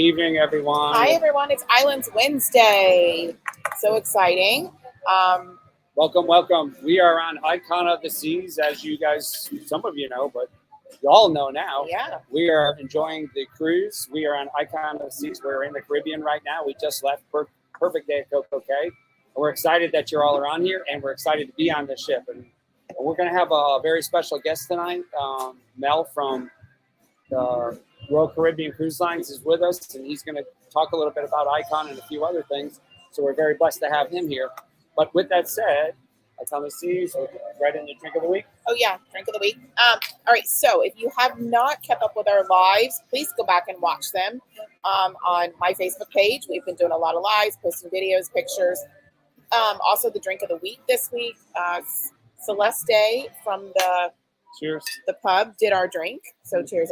evening, everyone. Hi, everyone. It's Islands Wednesday. So exciting. Welcome. We are on Icon of the Seas, as you guys, some of you know, but you all know now. Yeah. We are enjoying the cruise. We are on Icon of the Seas. We're in the Caribbean right now. We just left. Perfect day at Coco Cay. We're excited that you're all around here, and we're excited to be on the ship. And we're going to have a very special guest tonight. Mel from the Royal Caribbean Cruise Lines is with us, and he's going to talk a little bit about Icon and a few other things. So we're very blessed to have him here. But with that said, Icon of the Seas, we're right in the drink of the week. Oh, yeah. Drink of the week. All right. So if you have not kept up with our lives, please go back and watch them on my Facebook page. We've been doing a lot of lives, posting videos, pictures. Also, the drink of the week this week, Celeste from the pub did our drink. So cheers.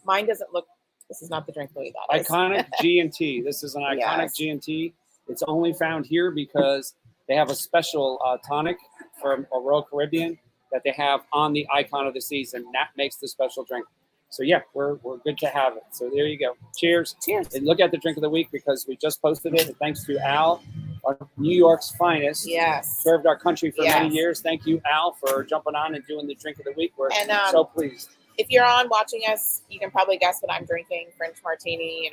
Mine doesn't look. This is not the drink that is. Iconic G&T. This is an iconic G&T. It's only found here because they have a special tonic from a Royal Caribbean that they have on the Icon of the Seas, and that makes the special drink. So yeah, we're good to have it. So there you go. Cheers. Cheers. And look at the drink of the week because we just posted it. And thanks to Al, our New York's finest. Yes. Served our country for many years. Thank you, Al, for jumping on and doing the drink of the week. We're so pleased. If you're on watching us, you can probably guess what I'm drinking. French martini,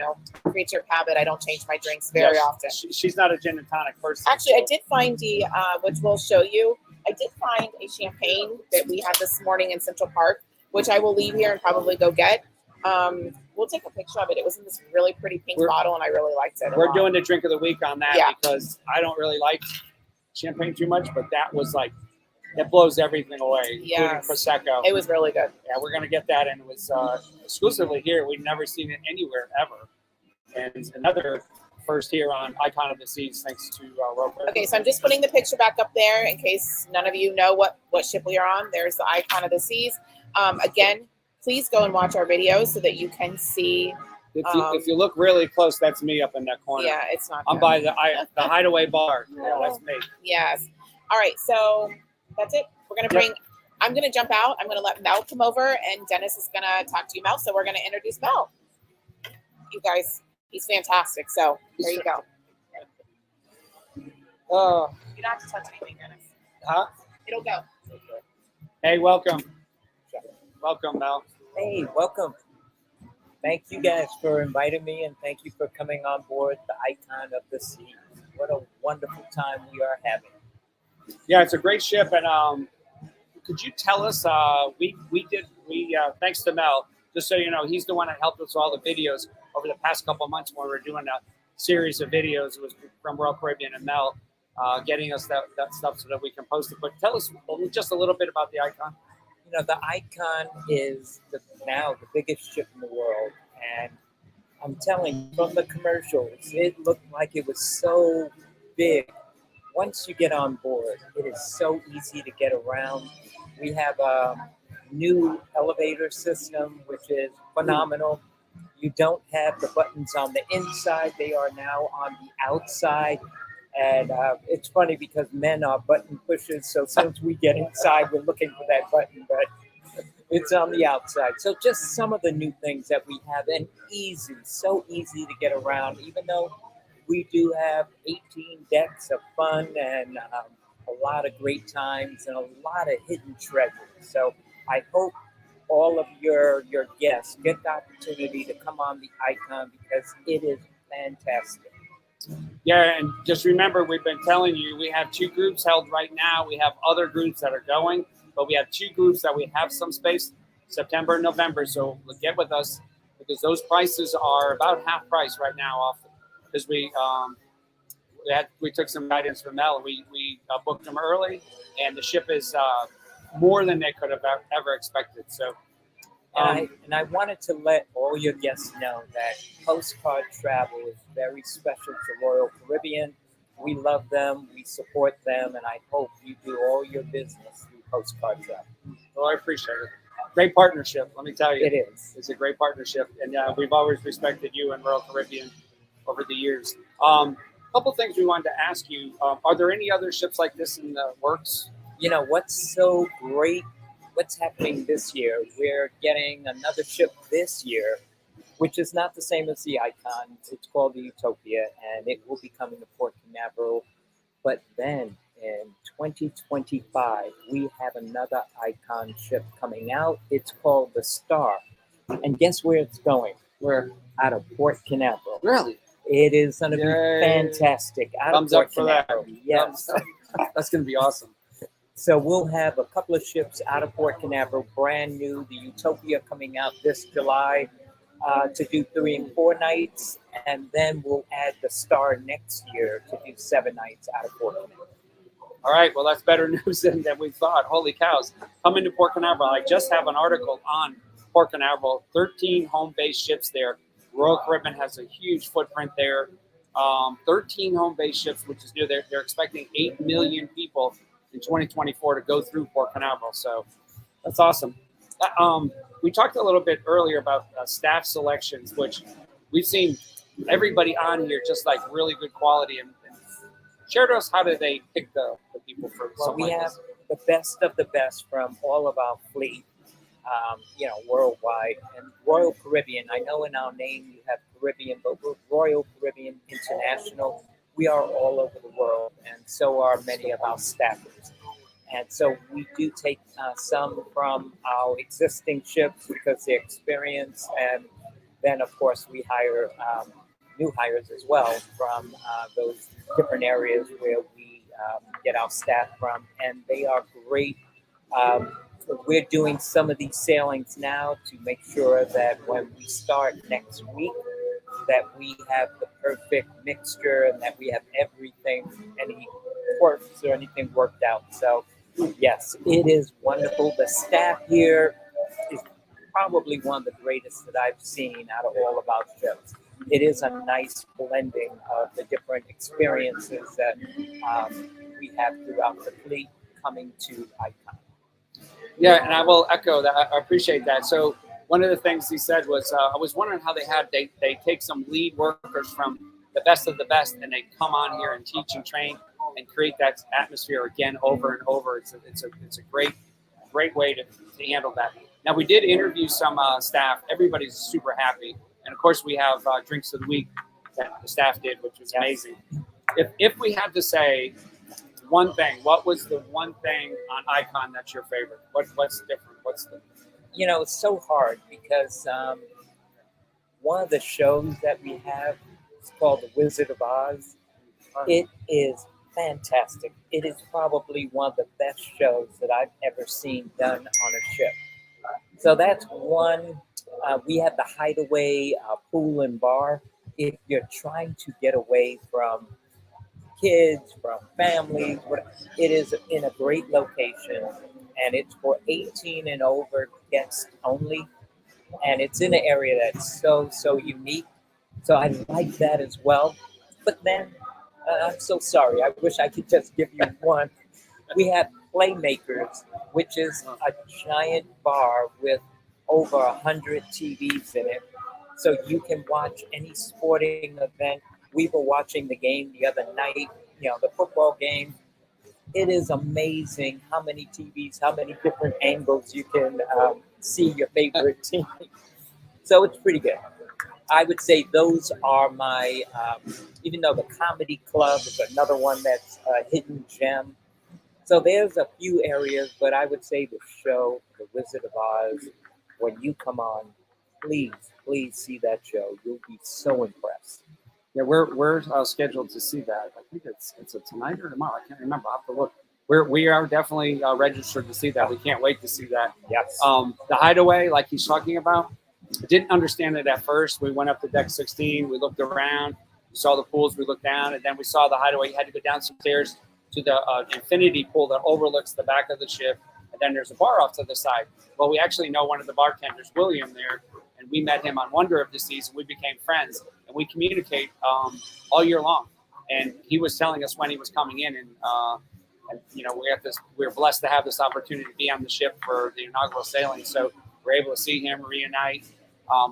creature of habit. I don't change my drinks very often. She's not a gin and tonic person. Actually, I did find which we'll show you. I did find a champagne that we had this morning in Central Park, which I will leave here and probably go get. We'll take a picture of it. It was in this really pretty pink bottle, and I really liked it. We're doing the drink of the week on that because I don't really like champagne too much, but that was like, it blows everything away, including Prosecco. It was really good. Yeah, we're going to get that, and it was exclusively here. We've never seen it anywhere ever. And it's another first here on Icon of the Seas, thanks to Royal Caribbean. Okay, so I'm just putting the picture back up there in case none of you know what ship we are on. There's the Icon of the Seas. Again, please go and watch our videos so that you can see. If you look really close, that's me up in that corner. Yeah, it's not. I'm by the Hideaway Bar. Yeah, that's me. Yes. All right, so that's it. We're going to bring, I'm going to jump out. I'm going to let Mel come over, and Dennis is going to talk to you, Mel. So we're going to introduce Mel. You guys, he's fantastic. So there you go. You don't have to touch anything, Dennis. Huh? It'll go. Hey, welcome. Welcome, Mel. Hey, welcome. Thank you guys for inviting me, and thank you for coming on board the Icon of the Seas. What a wonderful time we are having. Yeah, it's a great ship, and could you tell us? We thanks to Mel. Just so you know, he's the one that helped us with all the videos over the past couple of months when we were doing a series of videos. It was from Royal Caribbean and Mel getting us that stuff so that we can post it. But tell us just a little bit about the Icon. The Icon is now the biggest ship in the world, and I'm telling you, from the commercials, it looked like it was so big. Once you get on board, it is so easy to get around. We have a new elevator system, which is phenomenal. You don't have the buttons on the inside. They are now on the outside. And it's funny because men are button pushers. So since we get inside, we're looking for that button, but it's on the outside. So just some of the new things that we have, and so easy to get around, even though we do have 18 decks of fun and a lot of great times and a lot of hidden treasures. So I hope all of your guests get the opportunity to come on the Icon because it is fantastic. Yeah, and just remember, we've been telling you, we have 2 groups held right now. We have other groups that are going, but we have 2 groups that we have some space, September and November. So get with us because those prices are about half price right now off. Because we took some guidance from Mel. We booked them early, and the ship is more than they could have ever expected. So, and I wanted to let all your guests know that PostCard Travel is very special to Royal Caribbean. We love them, we support them, and I hope you do all your business through PostCard Travel. Well, I appreciate it. Great partnership, let me tell you. It is. It's a great partnership, and we've always respected you and Royal Caribbean over the years. A couple things we wanted to ask you. Are there any other ships like this in the works? What's so great, what's happening this year, we're getting another ship this year, which is not the same as the Icon. It's called the Utopia, and it will be coming to Port Canaveral. But then in 2025, we have another Icon ship coming out. It's called the Star. And guess where it's going? Where? Out of Port Canaveral. Really? It is going to be Yay. fantastic. Out Thumbs of Port up for that. Canaveral. Yes. That's going to be awesome. So we'll have a couple of ships out of Port Canaveral, brand new. The Utopia coming out this July to do 3 and 4 nights. And then we'll add the Star next year to do 7 nights out of Port Canaveral. All right. Well, that's better news than we thought. Holy cows. Coming to Port Canaveral. I just have an article on Port Canaveral. 13 home-based ships there. Royal Caribbean has a huge footprint there. 13 home-based ships, which is new. They're expecting 8 million people in 2024 to go through Port Canaveral. So that's awesome. We talked a little bit earlier about staff selections, which we've seen everybody on here just like really good quality. And share to us, how do they pick the people for Well, something we like have this? the best of the best from all of our fleet, worldwide. And Royal Caribbean, I know in our name you have Caribbean, but we're Royal Caribbean International. We are all over the world, and so are many of our staffers. And so we do take some from our existing ships because they're experienced, and then of course we hire new hires as well from those different areas where we get our staff from, and they are great. We're doing some of these sailings now to make sure that when we start next week, that we have the perfect mixture and that we have everything, any quirks or anything worked out. So yes, it is wonderful. The staff here is probably one of the greatest that I've seen out of all of our ships. It is a nice blending of the different experiences that we have throughout the fleet coming to Icon. Yeah, and I will echo that. I appreciate that. So one of the things he said was, I was wondering how they take some lead workers from the best of the best, and they come on here and teach and train and create that atmosphere again over and over. It's a great way to handle that. Now, we did interview some staff. Everybody's super happy, and of course we have drinks of the week that the staff did, which was amazing. If we had to say one thing, what was the one thing on Icon that's your favorite? What's different? It's so hard because one of the shows that we have is called The Wizard of Oz. It is fantastic. It is probably one of the best shows that I've ever seen done on a ship. So that's one. We have the Hideaway pool and bar. If you're trying to get away from kids, from families, it is in a great location, and it's for 18 and over guests only, and it's in an area that's so unique. So I like that as well. But then I'm so sorry. I wish I could just give you one. We have Playmakers, which is a giant bar with over 100 TVs in it, so you can watch any sporting event. We were watching the game the other night, the football game. It is amazing how many TVs, how many different angles you can see your favorite team. So it's pretty good. I would say those are my, even though the Comedy Club is another one that's a hidden gem. So there's a few areas, but I would say the show, The Wizard of Oz, when you come on, please see that show. You'll be so impressed. Yeah, we're scheduled to see that. I think it's tonight or tomorrow. I can't remember. I'll have to look. We are definitely registered to see that. We can't wait to see that. Yes. The Hideaway, like he's talking about, I didn't understand it at first. We went up to deck 16. We looked around. We saw the pools. We looked down, and then we saw the Hideaway. You had to go downstairs to the infinity pool that overlooks the back of the ship, and then there's a bar off to the side. Well, we actually know one of the bartenders, William, there, and we met him on Wonder of the Seas, and we became friends, and we communicate all year long. And he was telling us when he was coming in, and we were blessed to have this opportunity to be on the ship for the inaugural sailing, so we're able to see him reunite.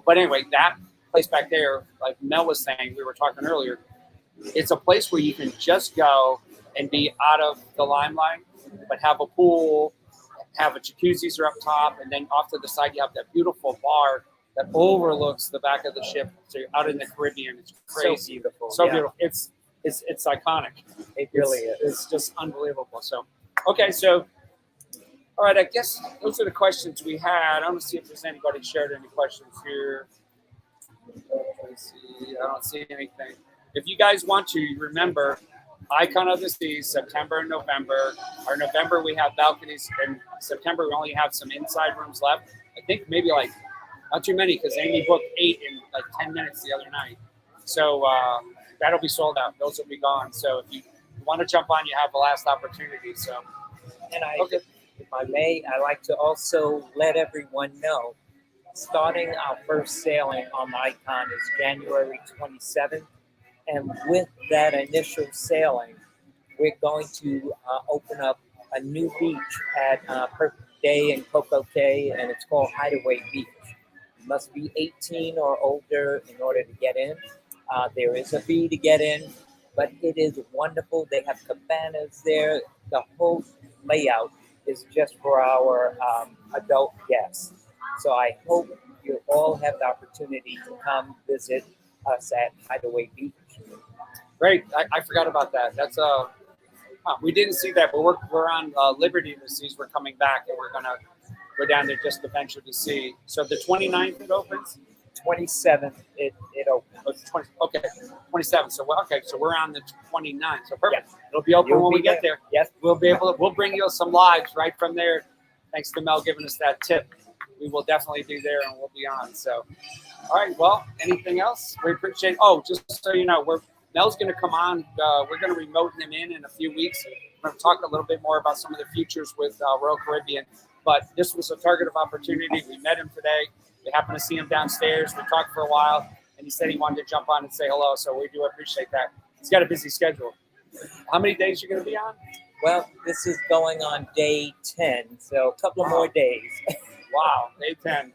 But anyway, that place back there, like Mel was saying, we were talking earlier, it's a place where you can just go and be out of the limelight, but have a pool, have a jacuzzis are up top, and then off to the side you have that beautiful bar that overlooks the back of the ship. So you're out in the Caribbean. It's crazy. So beautiful. So yeah. beautiful. It's iconic. It really is. It's just unbelievable. So, okay, so all right, I guess those are the questions we had. I'm gonna see if there's anybody shared any questions here. Let's see. I don't see anything. If you guys want to, remember, Icon of the Seas, September and November. Our November we have balconies, and September we only have some inside rooms left. I think maybe like not too many because Amy booked 8 in like 10 minutes the other night. So that'll be sold out. Those will be gone. So if you want to jump on, you have the last opportunity. So, And okay. if I may, I like to also let everyone know, starting our first sailing on the Icon is January 27th. And with that initial sailing, we're going to open up a new beach at Perfect Day in Coco Cay, and it's called Hideaway Beach. You must be 18 or older in order to get in. There is a fee to get in, but it is wonderful. They have cabanas there. The whole layout is just for our adult guests. So I hope you all have the opportunity to come visit us at Hideaway Beach. Great. I forgot about that. That's we didn't see that, but we're on Liberty of the Seas. We're coming back, and we're gonna go down there just to venture to see. So the 29th it opens. 27th, it opens. Oh, 20, okay, 27th. So so we're on the 29th. So perfect. Yes. It'll be open You'll when be we get there. Yes. We'll bring you some lives right from there. Thanks to Mel giving us that tip. We will definitely be there, and we'll be on. So, all right. Well, anything else? We appreciate. Oh, just so you know, Mel's going to come on. We're going to remote him in a few weeks. We're going to talk a little bit more about some of the futures with Royal Caribbean. But this was a target of opportunity. We met him today. We happened to see him downstairs. We talked for a while, and he said he wanted to jump on and say hello. So we do appreciate that. He's got a busy schedule. How many days are you going to be on? Well, this is going on day 10, so a couple more days. Wow, day 10.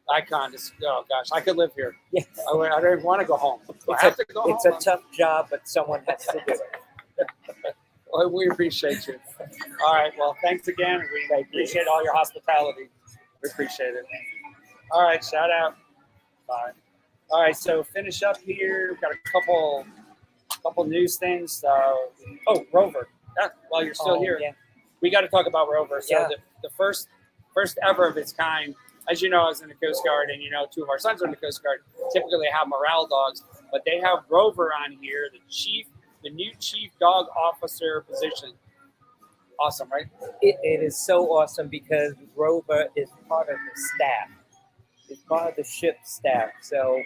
Icon. Oh, gosh, I could live here. Yeah. I don't even want to go home. It's a tough job, but someone has to do it. Well, we appreciate you. All right. Well, thanks again. We appreciate all your hospitality. We appreciate it. All right. Shout out. Bye. All right. So finish up here. We've got a couple news things. Rover. While you're still here, yeah. we got to talk about Rover. So Yeah. the first ever of its kind. As you know, I was in the Coast Guard, and 2 of our sons are in the Coast Guard. Typically, they have morale dogs, but they have Rover on here, the new chief dog officer position. Awesome, right? It is so awesome because Rover is part of the staff. It's part of the ship staff. So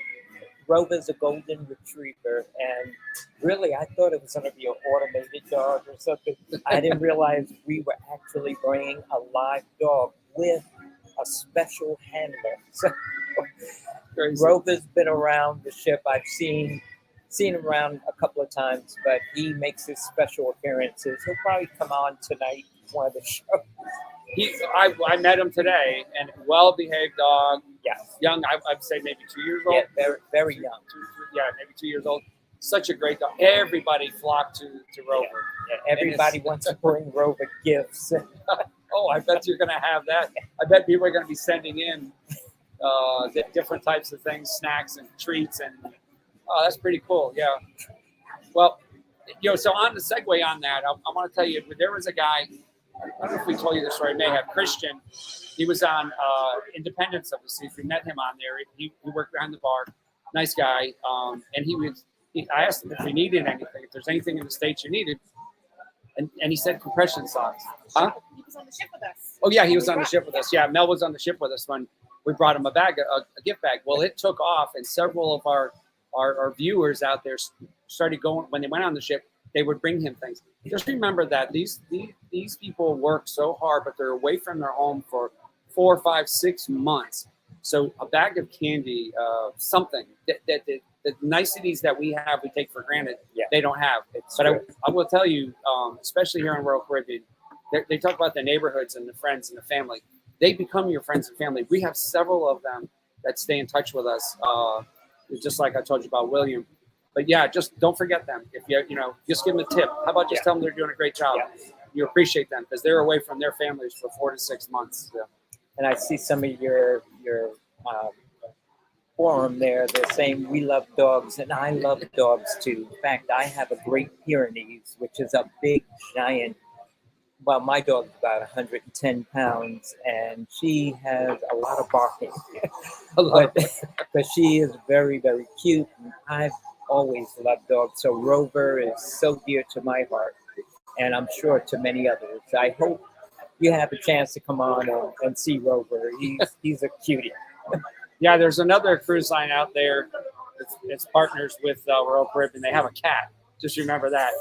Rover's a golden retriever, and really, I thought it was going to be an automated dog or something. I didn't realize we were actually bringing a live dog with a special handler. So Crazy. Rover's been around the ship. I've seen him around a couple of times, but he makes his special appearances. He'll probably come on tonight, one of the shows. I met him today, and well-behaved dog. Yes. Young, I'd say maybe 2 years old. Yeah, very, very young. Maybe 2 years old. Such a great dog. Everybody flocked to Rover. Yeah, everybody wants to bring Rover gifts. Oh, I bet you're going to have that. I bet people are going to be sending in different types of things, snacks and treats, and that's pretty cool. Yeah. Well, so on the segue on that, I want to tell you, there was a guy. I don't know if we told you this story. I may have. Christian. He was on Independence of the Seas. We met him on there. He worked behind the bar. Nice guy. And I asked him if he needed anything, if there's anything in the States you needed. And he said compression socks. Huh? He was on the ship with us. Oh, yeah, he was on the ship with us. Yeah, Mel was on the ship with us when we brought him a gift bag. Well, it took off, and several of our viewers out there started going. When they went on the ship, they would bring him things. Just remember that these people work so hard, but they're away from their home for 4, 5, 6 months. So a bag of candy, something that the niceties that we have, we take for granted. Yeah. They don't have. But I will tell you, especially here in Royal Caribbean, they talk about the neighborhoods and the friends and the family. They become your friends and family. We have several of them that stay in touch with us, just like I told you about William. But yeah, just don't forget them. If just give them a tip. How about just tell them they're doing a great job? Yeah. You appreciate them because they're away from their families for 4 to 6 months. Yeah. And I see some of your forum there, they're saying we love dogs, and I love dogs too. In fact, I have a Great Pyrenees, which is a big, giant. Well, my dog's about 110 pounds, and she has a lot of barking, but she is very, very cute. And I've always loved dogs, so Rover is so dear to my heart, and I'm sure to many others. I hope you have a chance to come on and see Rover. He's a cutie. Yeah, there's another cruise line out there. It's partners with Royal Caribbean. They have a cat. Just remember that.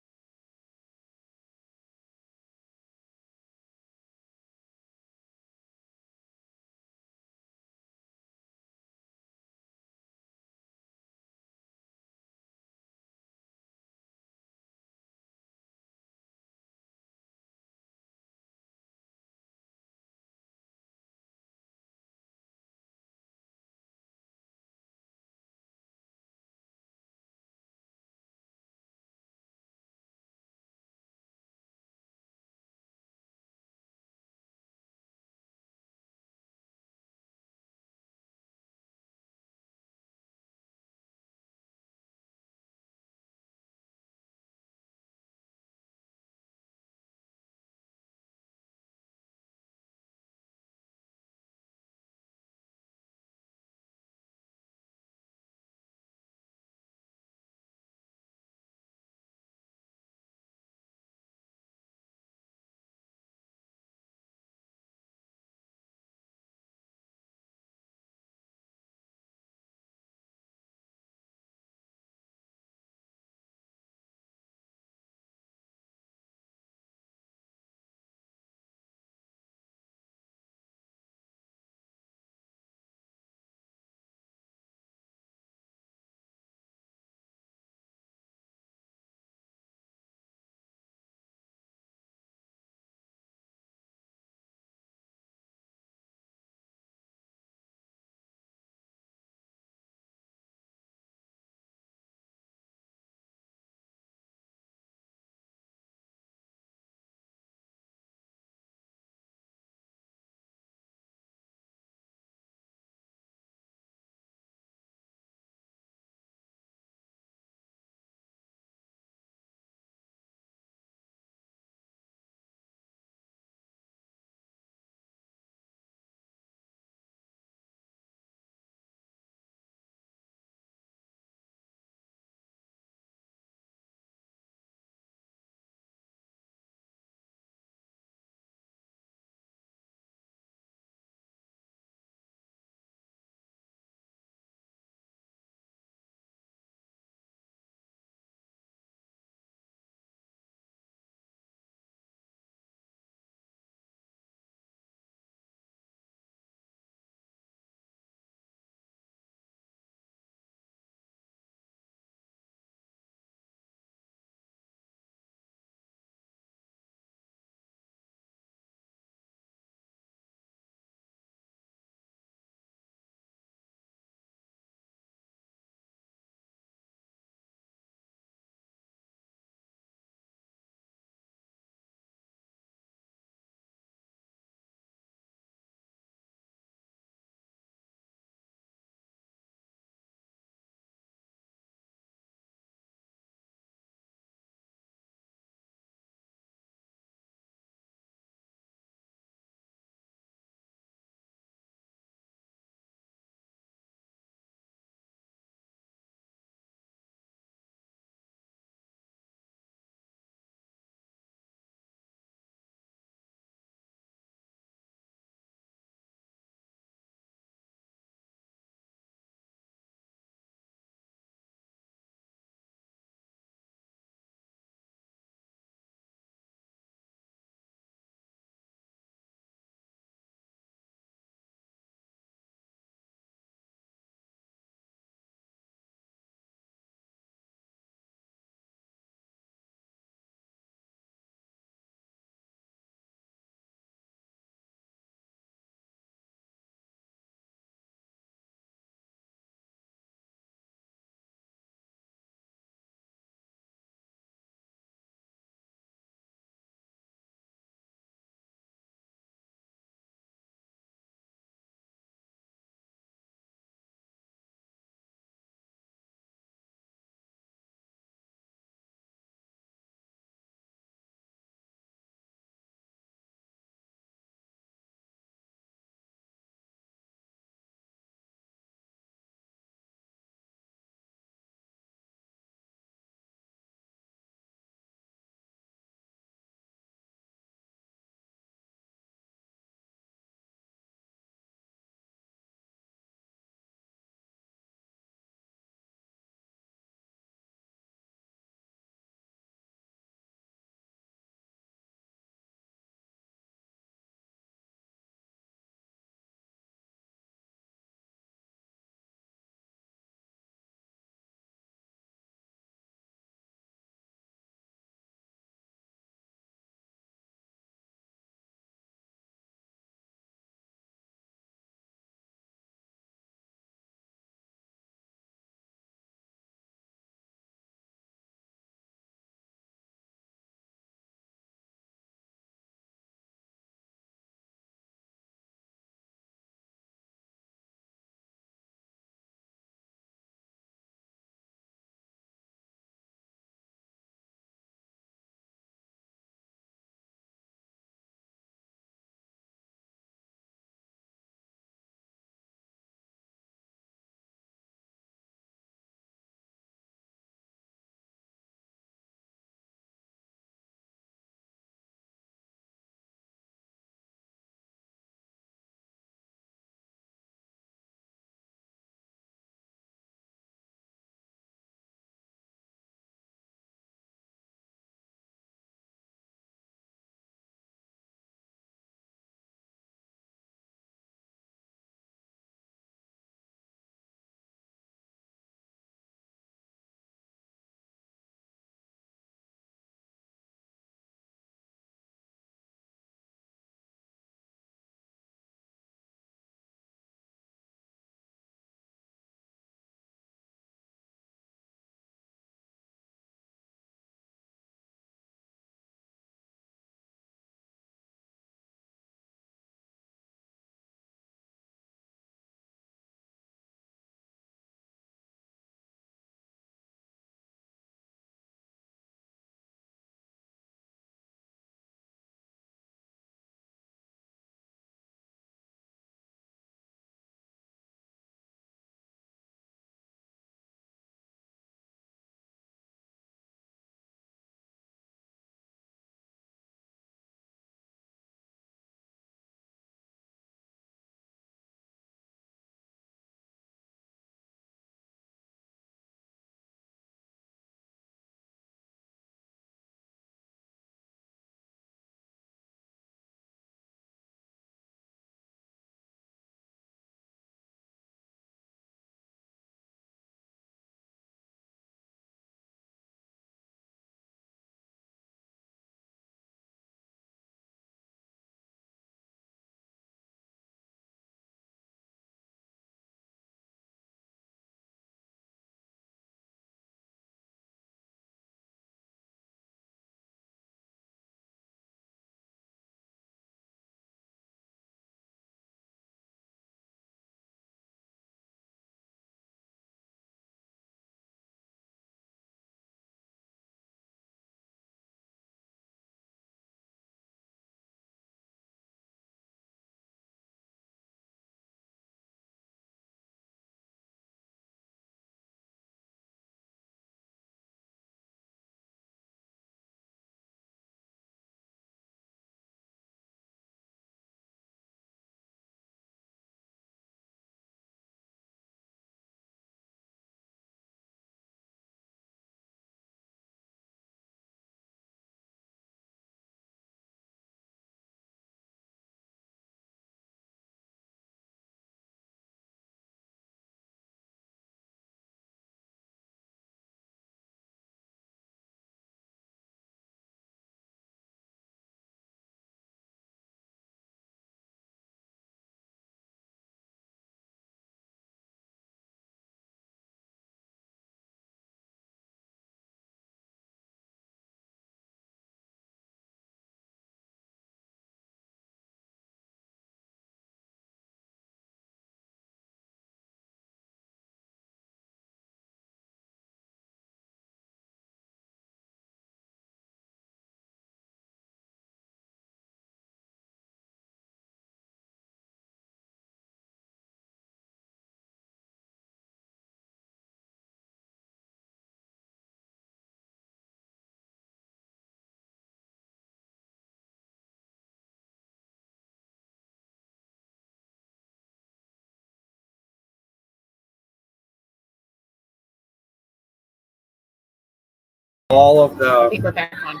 all of I think we're back on.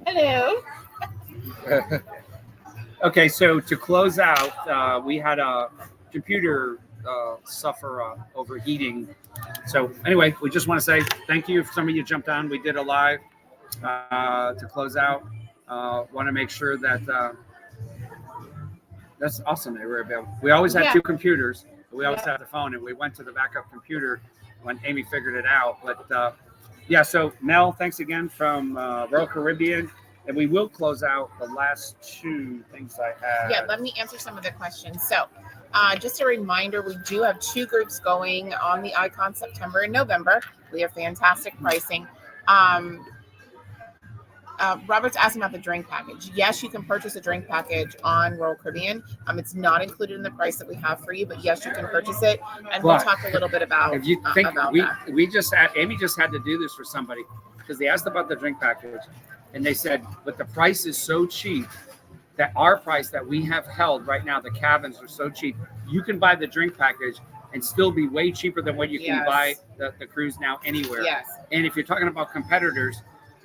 Hello. Okay, so to close out, we had a computer suffer overheating. So anyway, we just want to say thank you if some of you jumped on. We did a live to close out. Want to make sure that that's awesome. They were available. We always had two computers. We always had the phone, and we went to the backup computer when Amy figured it out. But yeah, so Mel, thanks again from Royal Caribbean. And we will close out the last two things I had. Yeah, let me answer some of the questions. So just a reminder, we do have 2 groups going on the Icon September and November. We have fantastic pricing. Robert's asking about the drink package. Yes, you can purchase a drink package on Royal Caribbean. It's not included in the price that we have for you, but yes, you can purchase it. And we'll talk a little bit about if you think about we just had, Amy just had to do this for somebody because they asked about the drink package, and they said, but the price is so cheap that our price that we have held right now, the cabins are so cheap. You can buy the drink package and still be way cheaper than what you can buy the cruise now anywhere. Yes. And if you're talking about competitors,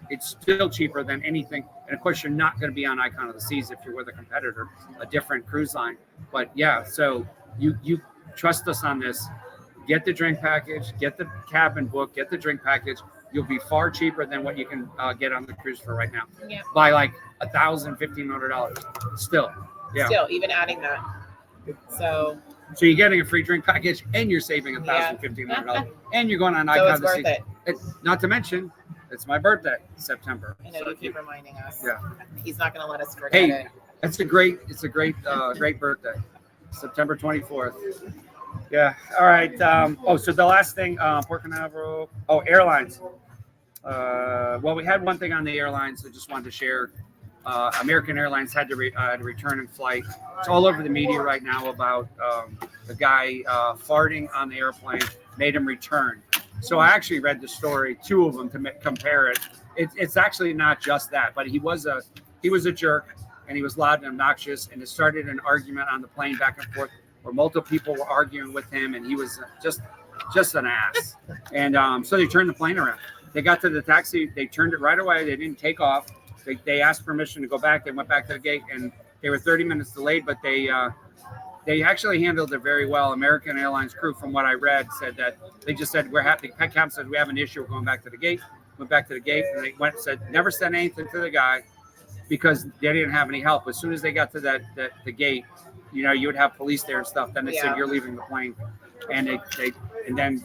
it's still cheaper than anything. And of course, you're not going to be on Icon of the Seas if you're with a competitor, a different cruise line. But yeah, so you trust us on this. Get the drink package, get the cabin book, get the drink package. You'll be far cheaper than what you can get on the cruise for right now. Yeah. By like $1,000, $1,500 still. Yeah. Still, even adding that. So you're getting a free drink package and you're saving $1,000, $1,500 and you're going on Icon so of the Seas. worth it. Not to mention, it's my birthday, September. I know you keep reminding us. Yeah. He's not going to let us forget Hey, it. it's a great great birthday, September 24th. Yeah. All right. So the last thing, Port Canaveral. Oh, airlines. Well, we had one thing on the airlines I just wanted to share. American Airlines had to return in flight. It's all over the media right now about the guy farting on the airplane made him return. So I actually read the story, 2 of them to compare it. It's actually not just that, but he was a jerk and he was loud and obnoxious, and it started an argument on the plane back and forth where multiple people were arguing with him, and he was just an ass. And so they turned the plane around. They got to the taxi, they turned it right away. They didn't take off. They asked permission to go back. They went back to the gate, and they were 30 minutes delayed, but they actually handled it very well. American Airlines crew, from what I read, said that they just said, we're happy. Pet Cap said, we have an issue. We're going back to the gate. Went back to the gate, and they said, never said anything to the guy because they didn't have any help. As soon as they got to the gate, you would have police there and stuff. Then they said, you're leaving the plane. And and then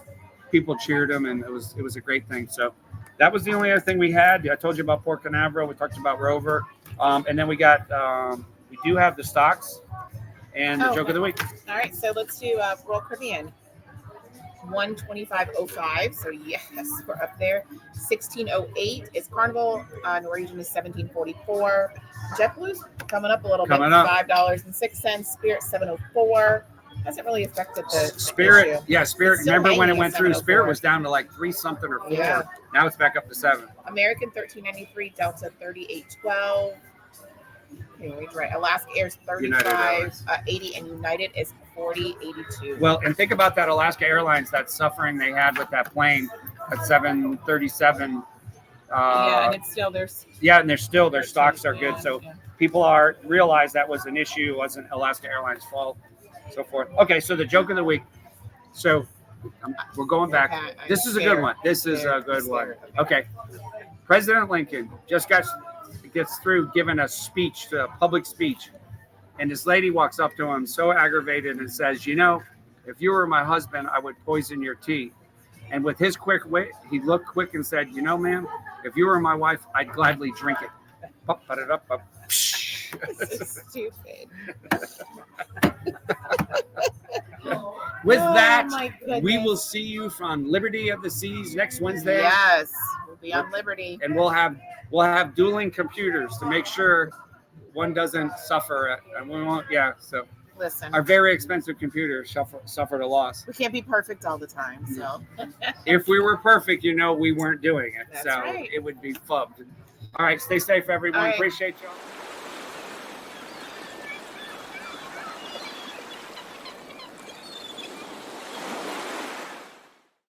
people cheered him, and it was a great thing. So that was the only other thing we had. I told you about Port Canaveral. We talked about Rover. And then we do have the stocks and the joke of the week. All right, so let's do Royal Caribbean. 125.05. So yes, we're up there. 16.08 is Carnival. Norwegian is 17.44. JetBlue's coming up a little bit. $5.06. Spirit 7.04. Hasn't really affected the Spirit. issue. Yeah, Spirit. Remember when it went through? Spirit was down to like 3 something or 4. Yeah. Now it's back up to 7. American 13.93. Delta 38.12. Okay, right. Alaska Air's 35.80, and United is 40.82. Well, and think about that Alaska Airlines, that suffering they had with that plane at 737. And it's still there's. Yeah, and their stocks are good. So people realize that was an issue. It wasn't Alaska Airlines' fault, so forth. Okay, so the joke of the week. So we're going back. This is a good one. This is a good one. Okay. President Lincoln just gets through giving a speech, a public speech, and this lady walks up to him so aggravated and says, if you were my husband, I would poison your tea. And with his quick wit, he looked quick and said, ma'am, if you were my wife, I'd gladly drink it. This is stupid. With that, we will see you from Liberty of the Seas next Wednesday. Yes, we'll be on Liberty. And we'll have dueling computers to make sure one doesn't suffer. And we won't, so listen, our very expensive computers suffered a loss. We can't be perfect all the time. So if we were perfect, we weren't doing it. That's so right. It would be fubbed. All right, stay safe, everyone. All right. Appreciate you all.